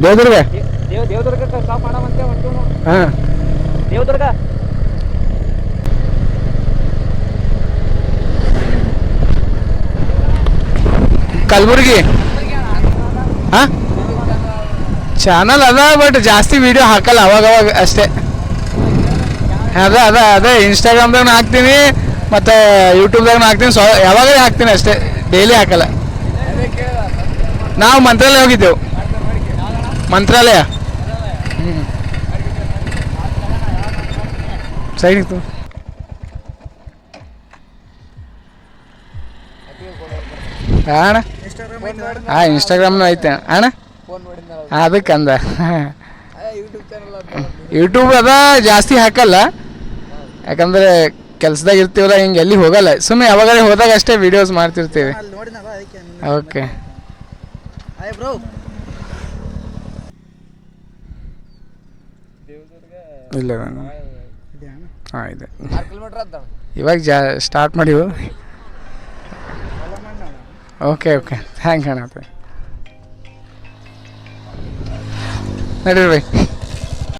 Devadurga. ದೇವದುರ್ಗಕ್ಕೆ stop ಮಾಡವಂತೆ ಹೊಂಟು. ಹಾಂ ದೇವದುರ್ಗ ಕಲಬುರ್ಗಿ. ಹಾಂ channel ಅದ ಬಟ್ ಜಾಸ್ತಿ ವೀಡಿಯೋ ಹಾಕಲ್ಲ, ಅವಾಗ ಅಷ್ಟೇ. ಅದೇ ಇನ್ಸ್ಟಾಗ್ರಾಮ್ದಾಗ ಹಾಕ್ತೀನಿ ಮತ್ತು ಯೂಟ್ಯೂಬ್ದಾಗ ಹಾಕ್ತೀನಿ, ಯಾವಾಗ ಹಾಕ್ತೀನಿ ಅಷ್ಟೇ, ಡೈಲಿ ಹಾಕಲ್ಲ. ನಾವು ಮಂತ್ರಾಲಯ ಹೋಗಿದ್ದೆವು. ಮಂತ್ರಾಲಯ. ಸೈಡ್ ಇತ್ತು. ಅಣ್ಣ ಹಾಂ ಇನ್ಸ್ಟಾಗ್ರಾಮ್ನು ಐತೆ ಅಣ್ಣ, ಅದಕ್ಕೆ ಅಂದ. ಯೂಟ್ಯೂಬ್ ಅದ ಜಾಸ್ತಿ ಹಾಕಲ್ಲ, ಯಾಕಂದರೆ ಕೆಲ್ಸದಾಗ ಇರ್ತೀವಲ್ಲ, ಹಿಂಗೆ ಎಲ್ಲಿ ಹೋಗಲ್ಲ. ಸುಮ್ಮನೆ ಯಾವಾಗ ಹೋದಾಗ ಅಷ್ಟೇ ವೀಡಿಯೋಸ್ ಮಾಡ್ತಿರ್ತೀವಿ. ಓಕೆ ಇಲ್ಲ ಹಾಂ ಇದೆ. ಇವಾಗ ಸ್ಟಾರ್ಟ್ ಮಾಡಿವು. ಓಕೆ ಥ್ಯಾಂಕ್ ಅಣ್ಣ. ನಡೀರಿ ಬೈ.